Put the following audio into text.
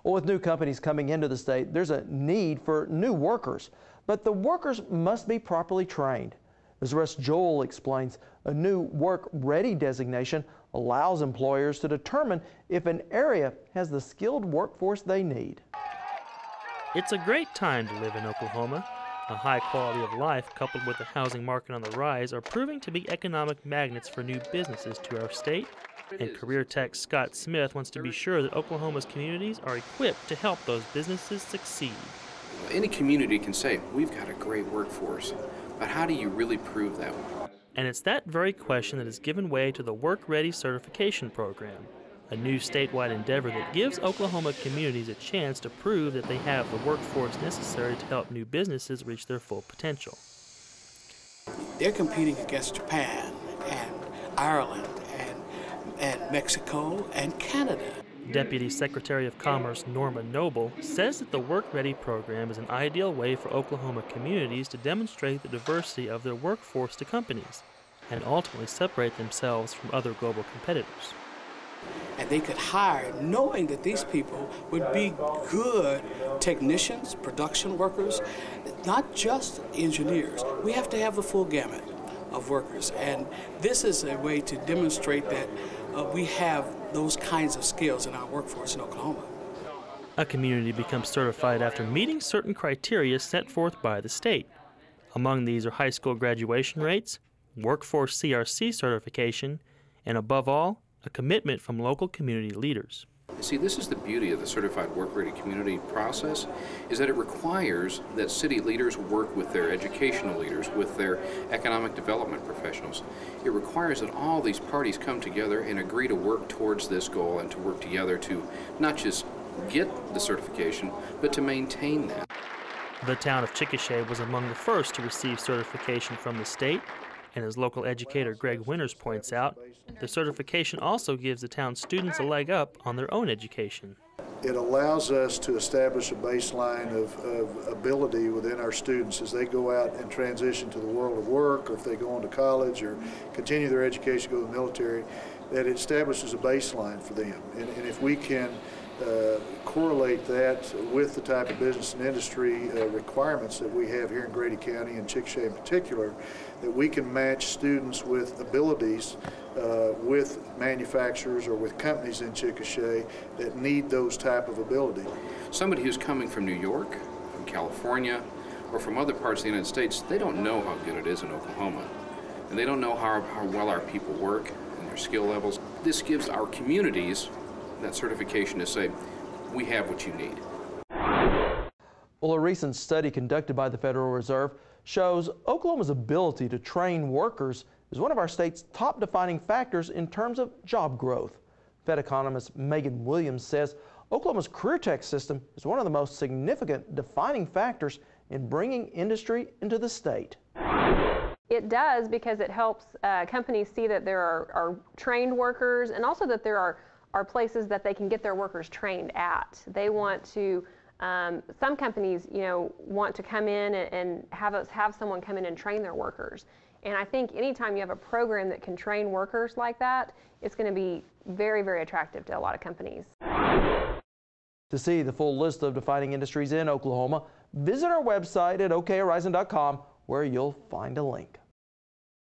Well, with new companies coming into the state, there's a need for new workers, but the workers must be properly trained. As Russ Joel explains, a new work-ready designation allows employers to determine if an area has the skilled workforce they need. It's a great time to live in Oklahoma. A high quality of life coupled with the housing market on the rise are proving to be economic magnets for new businesses to our state. And Career Tech Scott Smith wants to be sure that Oklahoma's communities are equipped to help those businesses succeed. Any community can say, we've got a great workforce, but how do you really prove that? And it's that very question that has given way to the Work Ready Certification Program, a new statewide endeavor that gives Oklahoma communities a chance to prove that they have the workforce necessary to help new businesses reach their full potential. They're competing against Japan and Ireland and Mexico and Canada. Deputy Secretary of Commerce Norma Noble says that the Work Ready program is an ideal way for Oklahoma communities to demonstrate the diversity of their workforce to companies and ultimately separate themselves from other global competitors. And they could hire knowing that these people would be good technicians, production workers, not just engineers. We have to have the full gamut of workers, and this is a way to demonstrate that we have those kinds of skills in our workforce in Oklahoma. A community becomes certified after meeting certain criteria set forth by the state. Among these are high school graduation rates, workforce CRC certification, and above all, a commitment from local community leaders. See, this is the beauty of the Certified Work-Ready Community process, is that it requires that city leaders work with their educational leaders, with their economic development professionals. It requires that all these parties come together and agree to work towards this goal and to work together to not just get the certification, but to maintain that. The town of Chickasha was among the first to receive certification from the state, and as local educator Greg Winters points out, the certification also gives the town's students a leg up on their own education. It allows us to establish a baseline of ability within our students as they go out and transition to the world of work, or if they go on to college or continue their education, go to the military, that it establishes a baseline for them. And if we can correlate that with the type of business and industry requirements that we have here in Grady County and Chickasha in particular, that we can match students with abilities with manufacturers or with companies in Chickasha that need those type of ability. Somebody who's coming from New York, from California, or from other parts of the United States, they don't know how good it is in Oklahoma. And they don't know how well our people work and their skill levels. This gives our communities that certification to say, we have what you need. Well, a recent study conducted by the Federal Reserve shows Oklahoma's ability to train workers is one of our state's top defining factors in terms of job growth. Fed economist Megan Williams says Oklahoma's career tech system is one of the most significant defining factors in bringing industry into the state. It does, because it helps companies see that there are trained workers, and also that there are places that they can get their workers trained at. They want to, some companies, want to come in and have someone come in and train their workers. And I think anytime you have a program that can train workers like that, it's going to be very, very attractive to a lot of companies. To see the full list of defining industries in Oklahoma, visit our website at okhorizon.com, where you'll find a link.